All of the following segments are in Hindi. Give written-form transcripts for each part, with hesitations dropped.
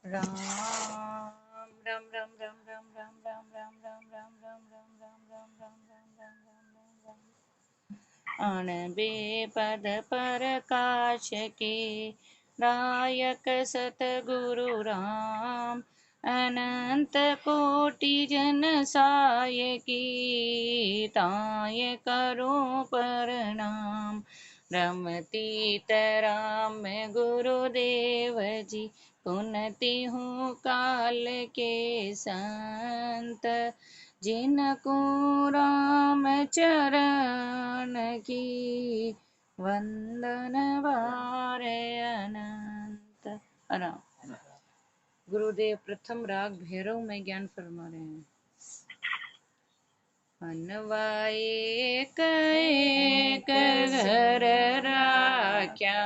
राम राम राम राम राम राम राम राम राम राम राम राम राम राम राम राम राम राम अणबे पद प्रकाश के दायक सतगुरु राम अनंत कोटि जन साय की ताय करो प्रणाम। रमतीत राम गुरुदेव जी पुनति हूँ काल के संत जिनको राम चरण की वंदन वारे अनंत। राम गुरुदेव प्रथम राग भैरव में ज्ञान फरमा रहे हैं। मनवाए एक एक घर राख्या,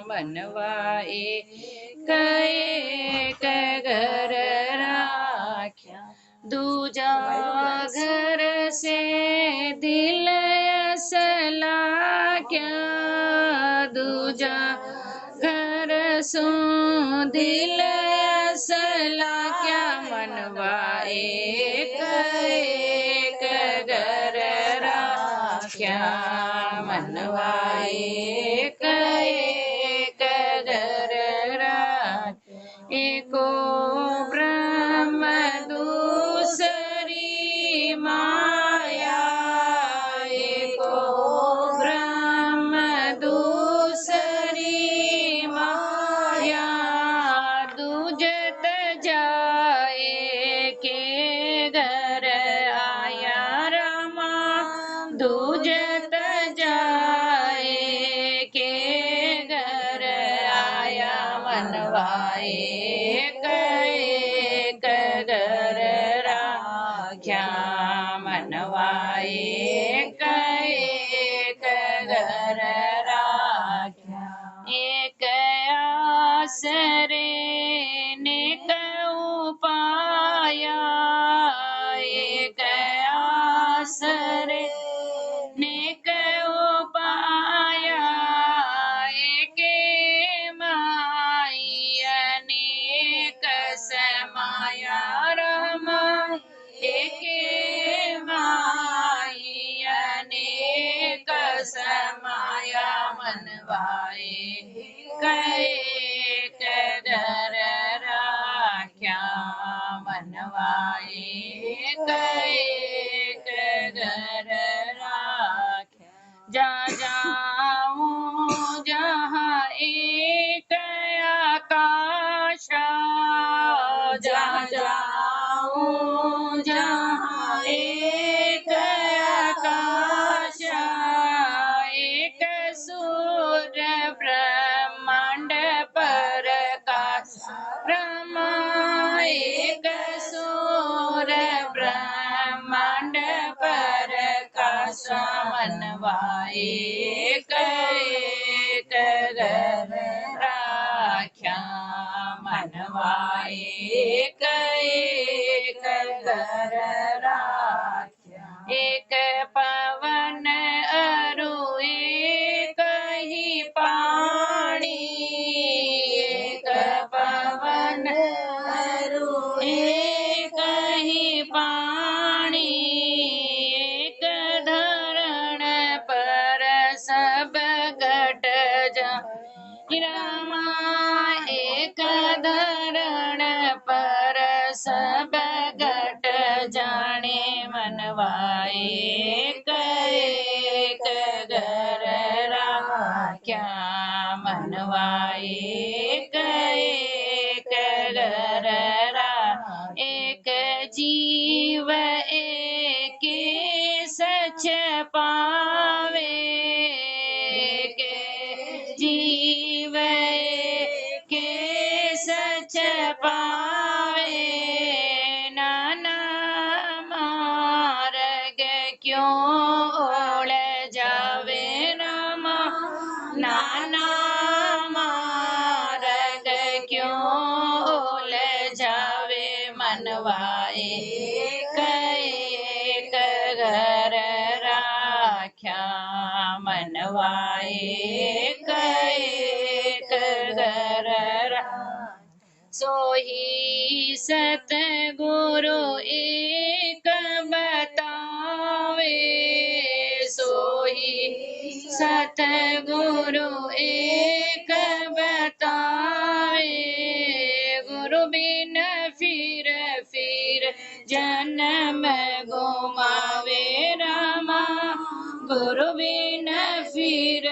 मनवाए एक एक घर राख्या, दूजा घर से दिल असला क्या, दूजा घर सो दिल असला क्या, मनवाए एक एक घर राख्या, मनवाए एक एक घर राख्या, एको ब्रह्म दूसरी माया, एको ब्रह्म दूसरी माया, दूजत जाए के घर आया रमा, दूजत जाए के घर आया, मनवाए एक एक घर राख्या, मनवाए एक एक घर राख्या, एक आसरे नेक उपाया, एक आसरे नेक उपाया, एक माई अनेक समाया रमा, एक माई अनेक समाया, मनवाए एक घर राख्या, मनवाए एक घर राख्या, जा जाऊं जहाँ एक आकाशा, जा जाऊं जहाँ एक आकाशा, एक सूर्य ब्रह्मांड प्रकाश रमा, एक सूर्य ब्रह्मांड प्रकाश, मनवाए एक एक घर राख्या, मनवाए एक एक घर राख्या, एक पवन अरु एक ही पानी, एक पवन अरु एक ही पानी, एक धरण पर सब घट जा रमा, एक धरण पर सब घट जाने, मनवाए एक एक घर राख्या, मनवाए एक एक घर रा, एक जीव एक सच पावे, एक जीव के सच पावे, नाना मार्ग क्यों ओढ़ जावे रमा, नाना मार्ग क्यों ओढ़ जावे, मनवाए एक एक घर राख्या, मनवाए एक एक घर राख्या, सोही सतगुरु एक बतावे, सोही सतगुरु एक बतावे, गुरु बिन फिर जन्म गुमावे रामा, गुरु बिन फिर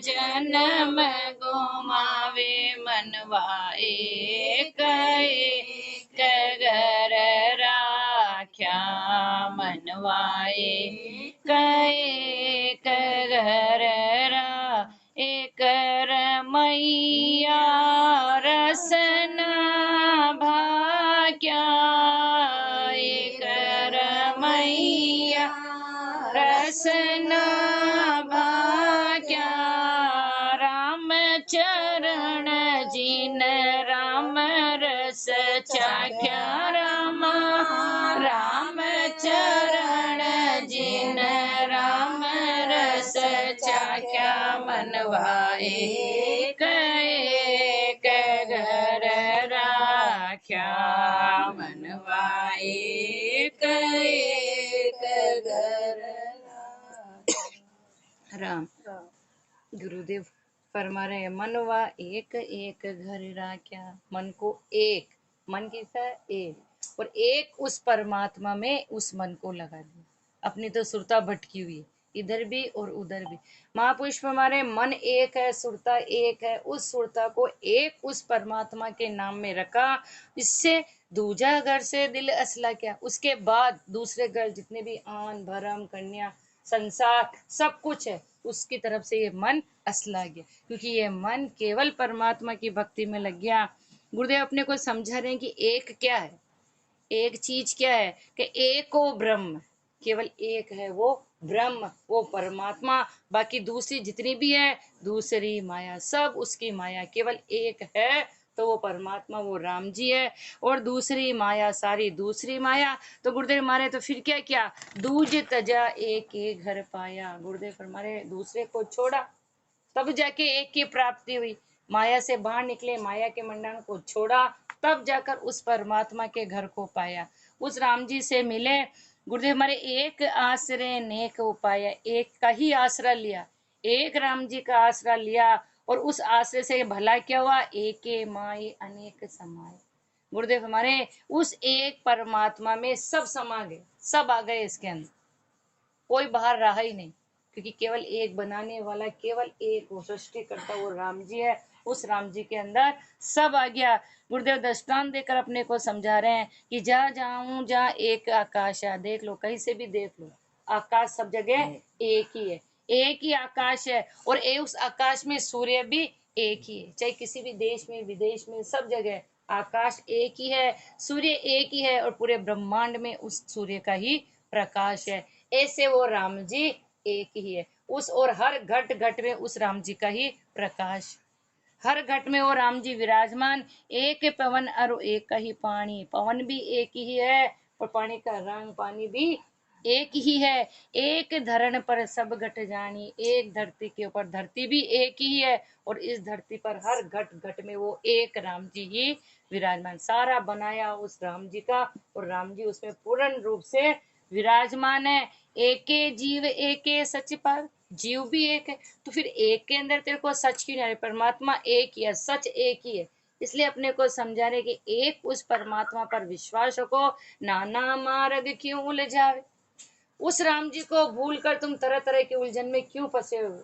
जन्म गुमावे, मनवा एक एक घर राख्या, मनवा एक एक घर रा, एक रमैया रसना भाग्या, एक रमैया रसना भाग्या, राम चरण जिन राम रस चाख्या, रामा राम चरण जिन राम रस चाख्या, मनवा एक एक घर राख्या, मनवा एक एक घर राम। गुरुदेव फरमा रहे हैं, मनवा एक एक घर राख्या, मन को एक, मन कैसा एक, और एक उस परमात्मा में उस मन को लगा दिया। अपनी तो सुरता भटकी हुई है, इधर भी और उधर भी। महापुरुष हमारे मन एक है, सुरता एक है, उस सुरता को एक उस परमात्मा के नाम में रखा। इससे दूजा घर से दिल असला क्या, उसके बाद दूसरे घर जितने भी आन भरम कन्या संसार सब कुछ है, उसकी तरफ से ये मन असला गया, क्योंकि ये मन केवल परमात्मा की भक्ति में लग गया। गुरुदेव अपने को समझा रहे हैं कि एक क्या है, एक चीज क्या है, कि एक वो ब्रह्म, केवल एक है वो ब्रह्म, वो परमात्मा, बाकी दूसरी जितनी भी है दूसरी माया, सब उसकी माया, केवल एक है तो वो परमात्मा, वो राम जी है, और दूसरी माया सारी दूसरी माया। तो गुरुदेव हमारे तो फिर क्या किया, दूज तजा एक एक घर पाया। गुरुदेव हमारे दूसरे को छोड़ा, तब जाके एक की प्राप्ति हुई। माया से बाहर निकले, माया के मंडन को छोड़ा, तब जाकर उस परमात्मा के घर को पाया, उस राम जी से मिले। गुरुदेव हमारे एक आश्रय नेक उपाय, एक का ही आसरा लिया, एक राम जी का आसरा लिया, और उस आश्रय से भला क्या हुआ, एके माई अनेक समाए। गुरुदेव हमारे उस एक परमात्मा में सब समा गए, सब आ गए इसके अंदर, कोई बाहर रहा ही नहीं, क्योंकि केवल एक बनाने वाला, केवल एक वो सृष्टि करता वो राम जी है, उस राम जी के अंदर सब आ गया। गुरुदेव दृष्टांत देकर अपने को समझा रहे हैं कि जा जाऊं जा एक आकाश है, देख लो कहीं से भी देख लो, आकाश सब जगह एक ही है, एक ही आकाश है, और उस आकाश में सूर्य भी एक ही है, चाहे किसी भी देश में विदेश में सब जगह आकाश एक ही है, सूर्य एक ही है, और पूरे ब्रह्मांड में उस सूर्य का ही प्रकाश है। ऐसे वो राम जी एक ही है, उस और हर घट घट में उस राम जी का ही प्रकाश, हर घट में वो राम जी विराजमान। एक पवन और एक का ही पानी, पवन भी एक ही है, और पानी का रंग पानी भी एक ही है। एक धरण पर सब घट जानी, एक धरती के ऊपर धरती भी एक ही है, और इस धरती पर हर घट घट में वो एक राम जी ही विराजमान, सारा बनाया उस राम जी का, और राम जी उसमें पूर्ण रूप से विराजमान है। एके जीव एके सच पर, जीव भी एक है, तो फिर एक के अंदर तेरे को सच क्यों नहीं, परमात्मा एक ही है, सच एक ही है। इसलिए अपने को समझा रहे कि एक उस परमात्मा पर विश्वास रखो, नाना मार्ग क्यों उलझावे। उस राम जी को भूलकर तुम तरह तरह के उलझन में क्यों फंसे हो,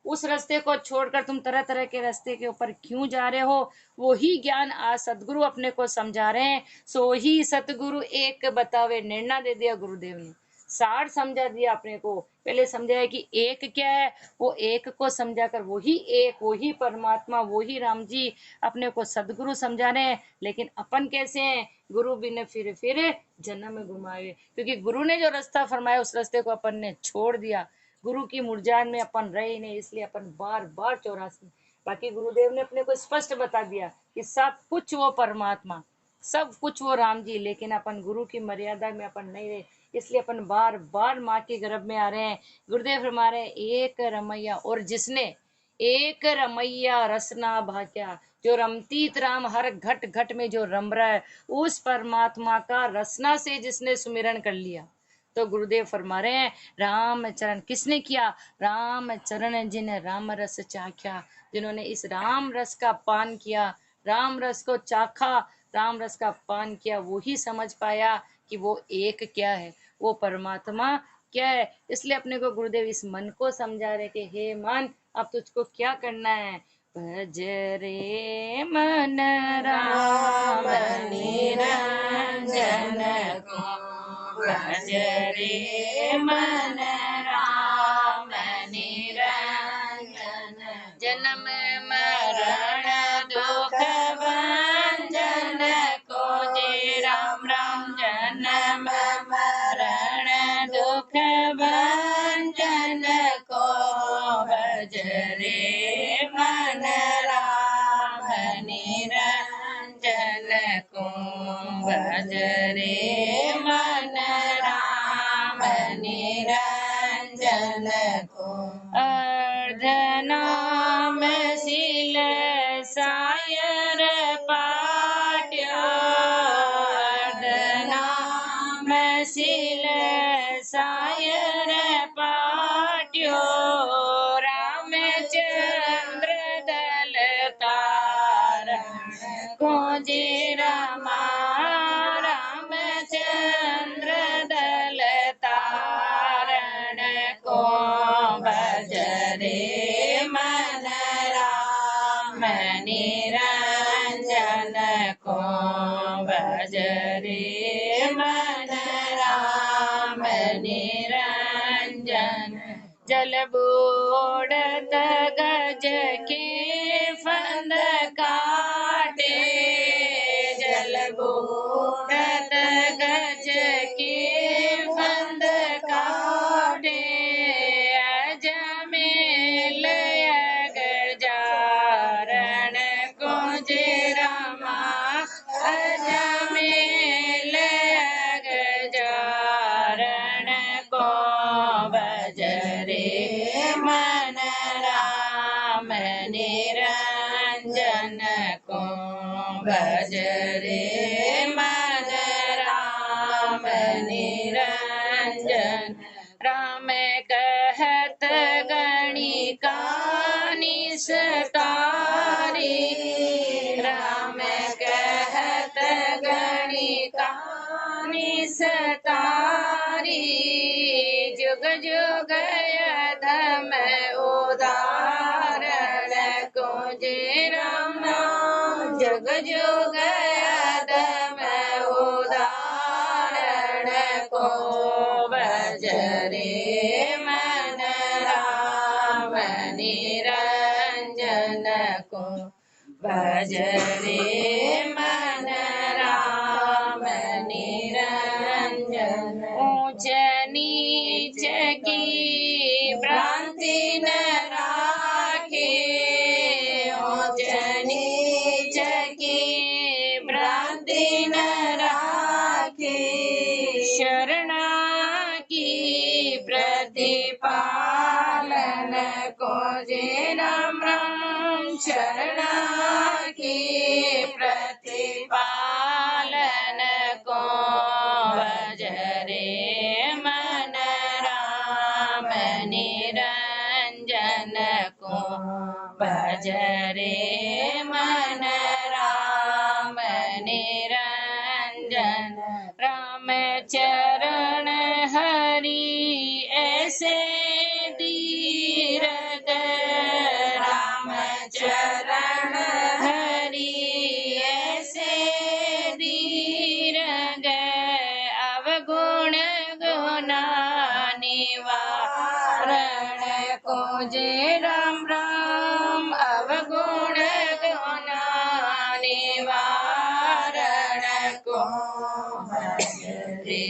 उस रास्ते को छोड़कर तुम तरह तरह के रास्ते के ऊपर क्यों जा रहे हो। वो ही ज्ञान आज सतगुरु अपने को समझा रहे हैं, सो ही सतगुरु एक बतावे, निर्णय दे दिया गुरुदेव ने, सार समझा दिया अपने को। पहले समझाया कि एक क्या है, वो एक को समझाकर वही एक, वही परमात्मा, वही राम जी अपने को सदगुरु समझा रहे हैं। लेकिन अपन कैसे हैं, गुरु बिन फिर जन्म घुमावे, क्योंकि गुरु ने जो रास्ता फरमाया उस रास्ते को अपन ने छोड़ दिया, गुरु की मुरझान में अपन रहे नहीं, इसलिए अपन बार बार चौरासी। बाकी गुरुदेव ने अपने को स्पष्ट बता दिया कि सब कुछ वो परमात्मा, सब कुछ वो राम जी, लेकिन अपन गुरु की मर्यादा में अपन नहीं रहे, इसलिए अपन बार बार माँ के गर्भ में आ रहे हैं। गुरुदेव हमारे एक रमैया, और जिसने एक रमैया रसना भाग्या, जो रमतीत राम हर घट घट में जो रम रहा है, उस परमात्मा का रसना से जिसने सुमिरन कर लिया। तो गुरुदेव फरमा रहे हैं, राम चरण किसने किया? राम चरण जिन राम रस चाख्या, जिन्होंने इस राम रस का पान किया, राम रस को चाखा, राम रस का पान किया, वो ही समझ पाया कि वो एक क्या है, वो परमात्मा क्या है। इसलिए अपने को गुरुदेव इस मन को समझा रहे कि हे मन, अब तुझको क्या करना है? भज रे मन राम निरंजन को, भज रे मन राम निरंजन, जन्म मरण दुख भंजन को, जे राम राम जन्म मरण दुख भंजन को, भज रे मन राम निरंजन को, भज रे मन राम निरंजन को। अर्धनाम शील सायर पाट्यो, अर्धनाम शील सायर पाट्यो, रामचंद्र दल तारण को, जे रमा रामचंद्र दल तारण को, भज रे मन राम निरंजन को, भज रे मन राम निरंजन। जल बूढ़त गज के फंद काटे, जल बूढ़त गज के फंद काटे, अजमेल गजारण को, जे रमा अजमेल गजारण को, भज रे मन राम निरंजन को, भज रे मन राम निरंजन। राम कहत गणिका निस्तारी, राम कहत गणिका निस्तारी, जुग जुग अधम उदाहरण को, जे राम जुग जुग अधम उदाहरण को, भज रे मन राम निरंजन को, भज रे मन राम निरंजन। ऊंच नीच की भ्रांति न राखे, ऊंच नीच की भ्रांति न राखे, शरणा की प्रतिपालन को, जे राम राम शरणा की प्रतिपालन को, भज रे मन राम निरंजन को, भज रे मन राम निरंजन। राम चरण हरि ऐसे दीरग, राम चरण हरि ऐसे दीरग, अवगुण गुना निवारण को, जे राम राम अवगुण गुना निवारण को, भज रे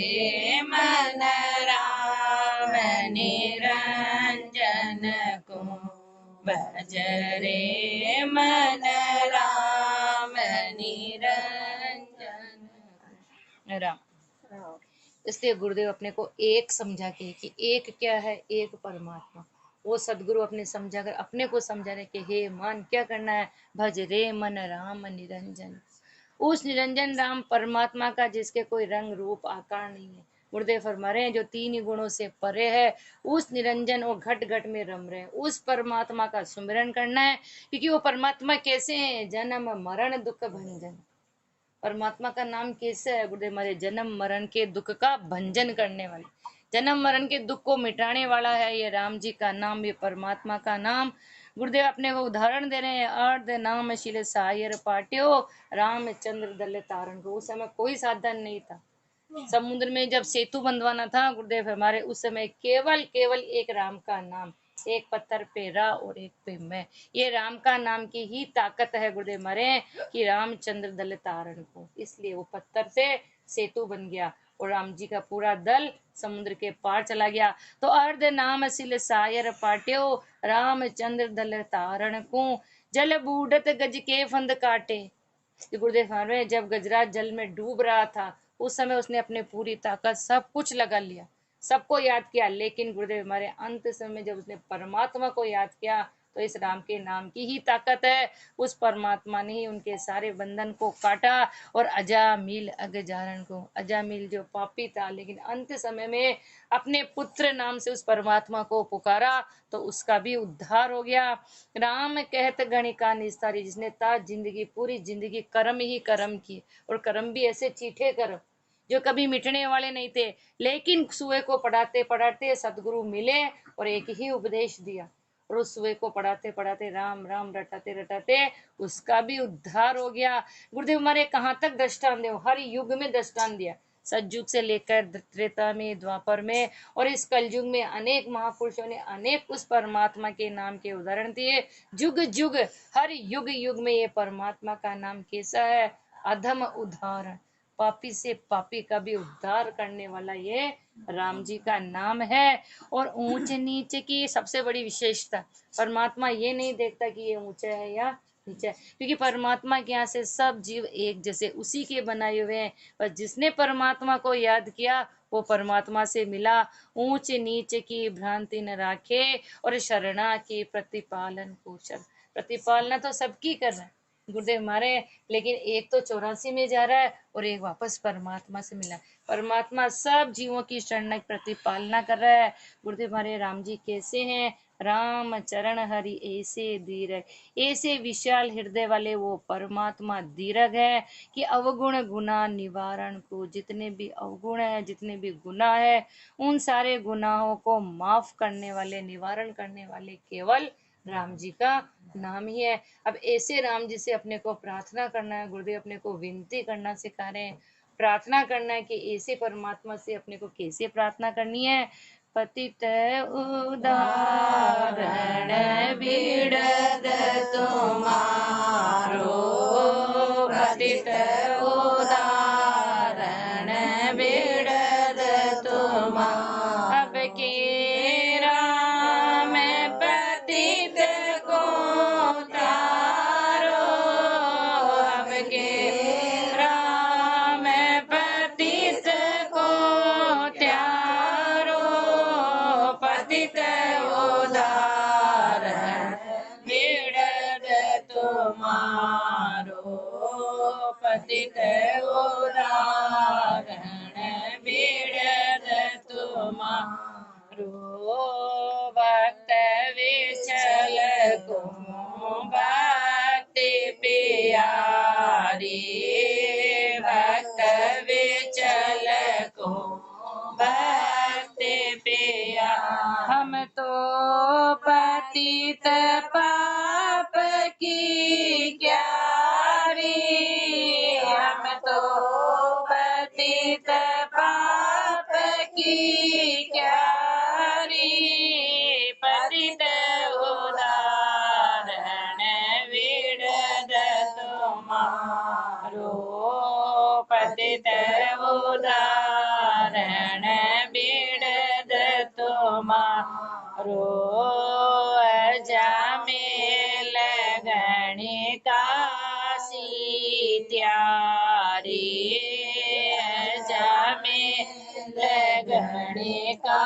मन राम निरंजन को, भज रे मन राम निरंजन। राम। इसलिए गुरुदेव अपने को एक समझा के कि एक क्या है? एक परमात्मा। वो सदगुरु अपने समझा कर अपने को समझा रहे कि हे मन क्या करना है, भज रे मन राम निरंजन। उस निरंजन राम परमात्मा का जिसके कोई रंग रूप आकार नहीं है, गुरुदेव फरमा रहे हैं जो तीन ही गुणों से परे है, उस निरंजन वो घट घट में रम रहे हैं, उस परमात्मा का सुमिरन करना है। क्योंकि वो परमात्मा कैसे हैं, जन्म मरण दुख भंजन। परमात्मा का नाम कैसे है गुरुदेव हमारे, जन्म मरण के दुख का भंजन करने वाले, जन्म मरण के दुख को मिटाने वाला है ये राम जी का नाम, ये परमात्मा का नाम। गुरुदेव अपने को उदाहरण दे रहे हैं, अर्ध नाम शिल सायर पाट्यो रामचंद्र दल तारण को। उस समय कोई साधन नहीं था, समुद्र में जब सेतु बंधवाना था गुरुदेव हमारे, उस समय केवल केवल एक राम का नाम, एक पत्थर पे रा और एक पे मैं, ये राम का नाम की ही ताकत है गुरुदेव हमारे कि रामचंद्र दल तारण को। इसलिए वो पत्थर से सेतु बन गया और राम जी का पूरा दल समुद्र के पार चला गया। तो अर्ध नाम सिल सायर पाट्यो रामचंद्र दल तारण को, जल बूढ़त गज के फंद काटे। गुरुदेव हमारे जब गजराज जल में डूब रहा था उस समय उसने अपने पूरी ताकत सब कुछ लगा लिया, सबको याद किया, लेकिन गुरुदेव हमारे अंत समय जब उसने परमात्मा को याद किया तो इस राम के नाम की ही ताकत है, उस परमात्मा ने ही उनके सारे बंधन को काटा और अजामिल अगजारण को, अजामिल जो पापी था लेकिन अंत समय में अपने पुत्र नाम से उस परमात्मा को पुकारा तो उसका भी उद्धार हो गया। राम कहत गणिका निस्तारी, जिसने ता जिंदगी पूरी जिंदगी कर्म ही कर्म किए, और कर्म भी ऐसे चीठे कर्म जो कभी मिटने वाले नहीं थे, लेकिन सुए को पढ़ाते पढ़ाते सदगुरु मिले और एक ही उपदेश दिया, और उस सुए को पढ़ाते पढ़ाते राम राम रटाते रटाते उसका भी उद्धार हो गया। गुरुदेव हमारे कहाँ तक दृष्टान दे, हर युग में दृष्टान दिया, सतयुग से लेकर त्रेता में, द्वापर में और इस कलयुग में अनेक महापुरुषों ने अनेक उस परमात्मा के नाम के उदाहरण दिए। जुग जुग हर युग युग में ये परमात्मा का नाम कैसा है, अधम उदाहरण, पापी से पापी का भी उद्धार करने वाला ये राम जी का नाम है। और ऊंच नीच की सबसे बड़ी विशेषता, परमात्मा ये नहीं देखता कि ये ऊंचा है या नीचा है, क्योंकि परमात्मा के यहाँ से सब जीव एक जैसे उसी के बनाए हुए हैं, पर जिसने परमात्मा को याद किया वो परमात्मा से मिला। ऊंच नीच की भ्रांति न राखे और शरणा की प्रतिपालन कुशल, प्रतिपालना तो सबकी कर रहा है गुरुदेव हमारे, लेकिन एक तो 84 में जा रहा है और एक वापस परमात्मा से मिला। परमात्मा सब जीवों की शरण प्रतिपालना कर रहा है। गुरुदेव हमारे राम जी कैसे हैं, राम चरण हरि ऐसे दीरघ, ऐसे विशाल हृदय वाले वो परमात्मा दीरघ है कि अवगुण गुना निवारण को, जितने भी अवगुण है जितने भी गुनाह है उन सारे गुनाहों को माफ करने वाले, निवारण करने वाले केवल राम जी का नाम ही है। अब ऐसे राम जी से अपने को प्रार्थना करना है, गुरुदेव अपने को विनती करना सिखा रहे हैं, प्रार्थना करना है कि ऐसे परमात्मा से अपने को कैसे प्रार्थना करनी है। पतित उदाहरण बिड़द तुम्हारो, पतित उदाहरण बिड़द तुम्हारो, अब के राम पतित को तारो, अब के राम पतित को त्यारो, पतित उदाहरण बिड़द तुम्हारो, पतित उदाहरण बिड़द तुम्हारो, भक्त विचल को भक्ति प्यारी, भक्त विचल को भक्ति प्यारी, हम तो पतित पाप की क्यारी, हम तो पतित पाप की क्यारी, पतित उदाहरण बिड़द तुम्हारो, पतित उदाहरण बिड़द तुम्हारो, अजामिल गणिका त्यारी, अजामिल गणिका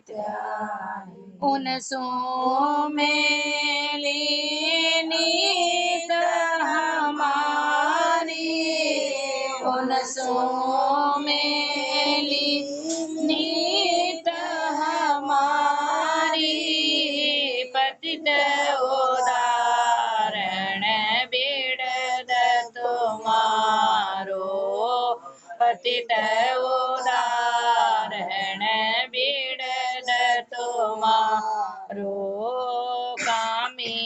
त्यारी। उन सो में लीनीत हमारी, उन सो में लीनीत हमारी, पतित उदाहरण बिड़द तुम्हारो, पतित उदाहरण बिड़द तुम्हारो, कामी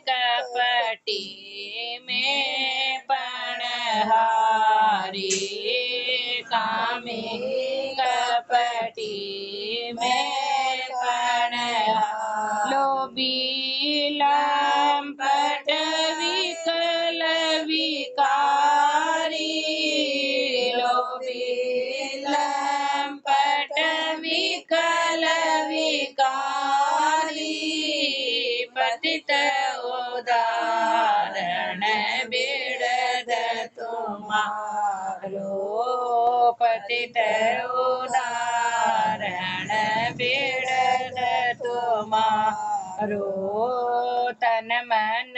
कपटी में पणहारी, कामी कपटी में पणहारी, लोभी लंपट विकल विकारी, लोभी लंपट विकल विकारी, पतित उदाहरण बिड़द तुम्हारो, पतित उदाहरण बिड़द तुम्हारो, तन मन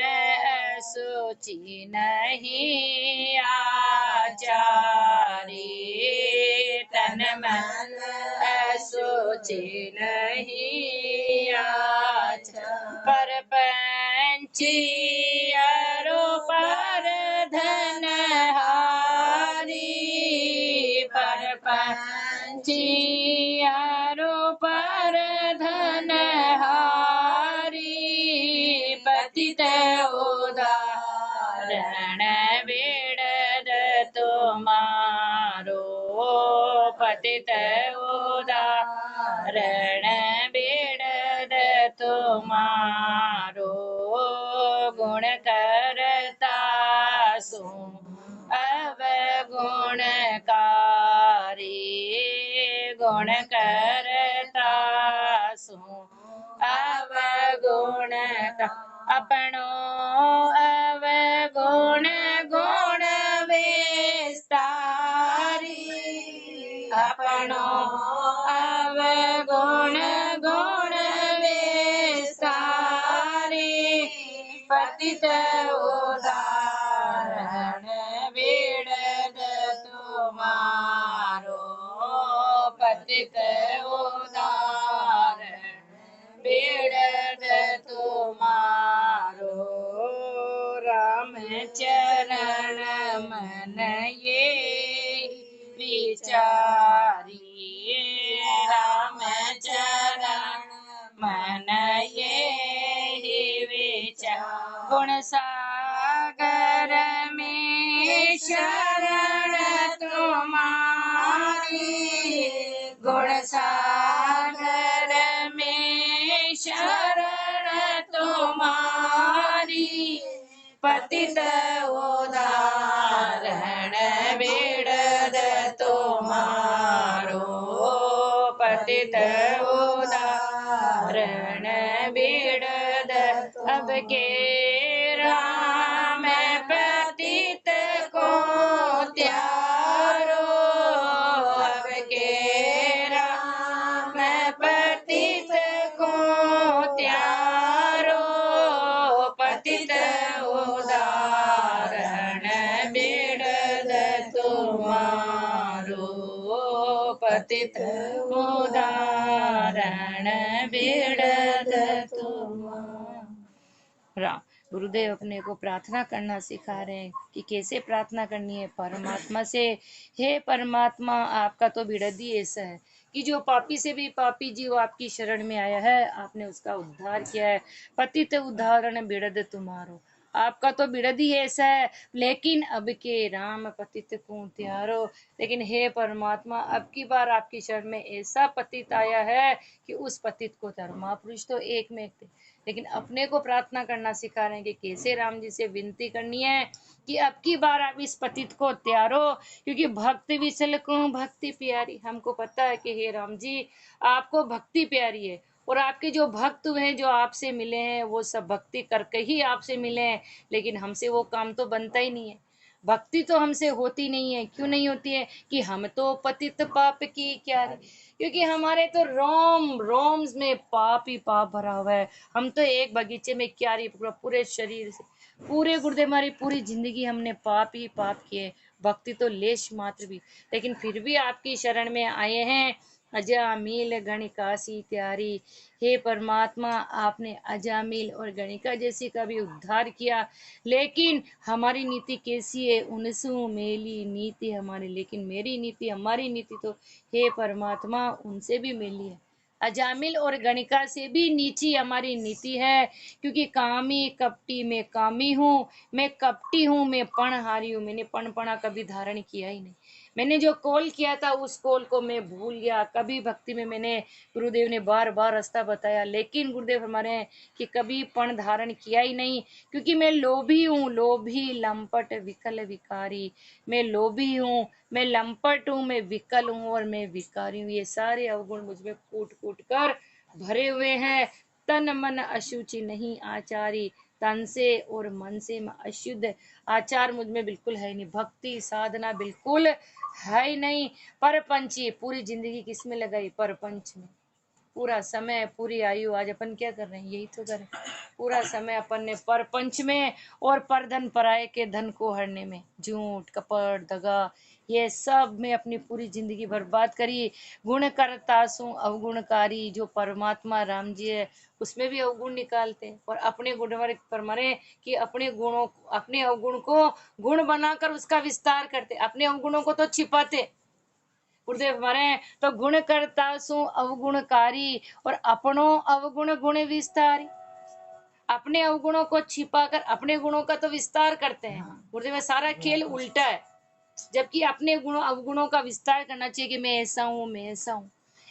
असुचि नहीं आचारी, तन मन असुचि नहीं आचारी, पर पंची अरो पर धन हारी, पर पंची अरो पर धन हारी, पतित उदाहरण बिड़द तुम्हारो, पतित उदाहरण बिड़द तुम्हारो, गुण करता सो अवगुणकारी, गुण करता सो अवगुण, अपनो अवगुण गुण विस्तारी, अपनो अवगुण गुण विस्तारी, पतित उदाहरण बिड़द तुम्हारो, पतित उदाहरण बिड़द तुम्हारो, राम चरण मन ये विचारी, राम चरण मन ये विचार, गुण सागर में शरण तुम्हारी, गुण सागर में शरण तुम्हारी, पतित उदाहरण बिड़द तुम्हारो, पतित उदाहरण बिड़द, अब के राम पतित को त्यारो, अब के राम पतित को त्यारो, पतित उदाहरण बिड़द तुम्हारो, पतित उदाहरण बिड़द तुम्हारो। राम गुरुदेव अपने को प्रार्थना करना सिखा रहे हैं कि कैसे प्रार्थना करनी है परमात्मा से। हे परमात्मा, आपका तो बिड़द ही ऐसा है कि जो पापी से भी पापी जीव आपकी शरण में आया है, आपने उसका उद्धार किया है। पतित उदाहरण बिड़द तुम्हारो, आपका तो बिड़द ही ऐसा है। लेकिन अब के राम पतित को त्यारो, लेकिन हे परमात्मा, अब की बार आपकी शरण में ऐसा पतित आया है कि उस पतित को त्यारो। महापुरुष तो एक में एक थे, लेकिन अपने को प्रार्थना करना सिखा रहे हैं कि कैसे राम जी से विनती करनी है कि अब की बार आप इस पतित को त्यारो, क्योंकि भक्त विचल को भक्ति प्यारी। हमको पता है कि हे राम जी, आपको भक्ति प्यारी है, और आपके जो भक्त हुए हैं, जो आपसे मिले हैं, वो सब भक्ति करके ही आपसे मिले हैं, लेकिन हमसे वो काम तो बनता ही नहीं है। भक्ति तो हमसे होती नहीं है। क्यों नहीं होती है? कि हम तो पतित पाप की क्यारी, क्योंकि हमारे तो रोम रोम्स में पाप ही पाप भरा हुआ है। हम तो एक बगीचे में क्यारी, पूरे शरीर से, पूरे गुर्दे, हमारी पूरी जिंदगी हमने पाप ही पाप किए, भक्ति तो लेश मात्र भी। लेकिन फिर भी आपकी शरण में आए हैं। अजामिल गणिकासी त्यारी, हे परमात्मा, आपने अजामिल और गणिका जैसी का भी उद्धार किया। लेकिन हमारी नीति कैसी है? उनसु मेली नीति हमारी, लेकिन मेरी नीति, हमारी नीति तो हे परमात्मा उनसे भी मेली है। अजामिल और गणिका से भी नीची हमारी नीति है, क्योंकि कामी कपटी में कामी हूँ, मैं कपटी हूँ, मैं पणहारी हूँ। मैंने पणपणा कभी धारण किया ही नहीं। मैंने जो कॉल किया था उस कॉल को मैं भूल गया। कभी भक्ति में मैंने, गुरुदेव ने बार बार रास्ता बताया, लेकिन गुरुदेव हमारे हैं कि कभी पण धारण किया ही नहीं, क्योंकि मैं लोभी हूँ, लोभी लंपट विकल विकारी। मैं लोभी हूँ, मैं लंपट हूँ, मैं विकल हूँ और मैं विकारी हूँ। ये सारे अवगुण मुझ में कूट कूट कर भरे हुए हैं। तन मन अशुचि नहीं आचारी, तन से और मन से मैं अशुद्ध। आचार मुझ में बिल्कुल है नहीं, भक्ति साधना बिल्कुल है ही नहीं। परपंची, पूरी जिंदगी किस में लगाई? परपंच में। पूरा समय, पूरी आयु, आज अपन क्या कर रहे हैं? यही तो कर रहे हैं। पूरा समय अपन ने परपंच में और परधन पराये के धन को हरने में, झूठ कपट दगा, ये सब में अपनी पूरी जिंदगी बर्बाद करी। गुण करता सु अवगुणकारी, जो परमात्मा राम जी है उसमें भी अवगुण निकालते हैं और अपने गुण पर मरे कि अपने गुणों, अपने अवगुण को गुण बनाकर उसका विस्तार करते, अपने अवगुणों को तो छिपाते। गुरुदेव हमारे तो गुण करता सु अवगुणकारी और अपनो अवगुण गुण विस्तारी। अपने अवगुणों को छिपाकर अपने गुणों का तो विस्तार करते हैं। गुरुदेव में सारा खेल उल्टा है, जबकि अपने गुणों अवगुणों का विस्तार करना चाहिए कि मैं ऐसा हूँ, मैं ऐसा हूँ।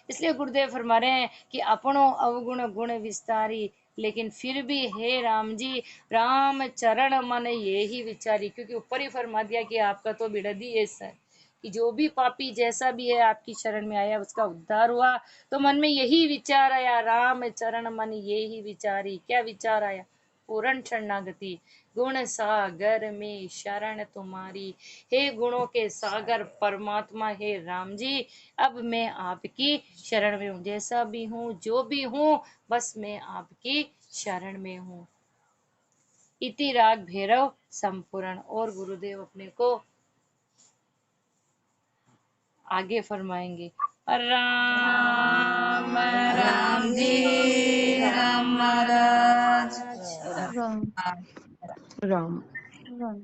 इसलिए गुरुदेव फरमा रहे हैं कि अपनो अवगुण गुण विस्तारी, लेकिन फिर भी हे राम जी, राम चरण मन ये ही विचारी, क्योंकि ऊपर ही फरमा दिया कि आपका तो बिड़द ही ऐसा है कि जो भी पापी जैसा भी है आपकी शरण में आया उसका उद्धार हुआ। तो मन में यही विचार आया, राम चरण मन ये ही विचारी। क्या विचार आया? पूर्ण शरणागति, गुण सागर में शरण तुम्हारी। हे गुणों के सागर परमात्मा, हे राम जी, अब मैं आपकी शरण में हूँ। जैसा भी हूँ, जो भी हूँ, बस मैं आपकी शरण में हूँ। इति राग भैरव संपूर्ण। और गुरुदेव अपने को आगे फरमाएंगे। राम राम जी राम महाराज। राम राम राम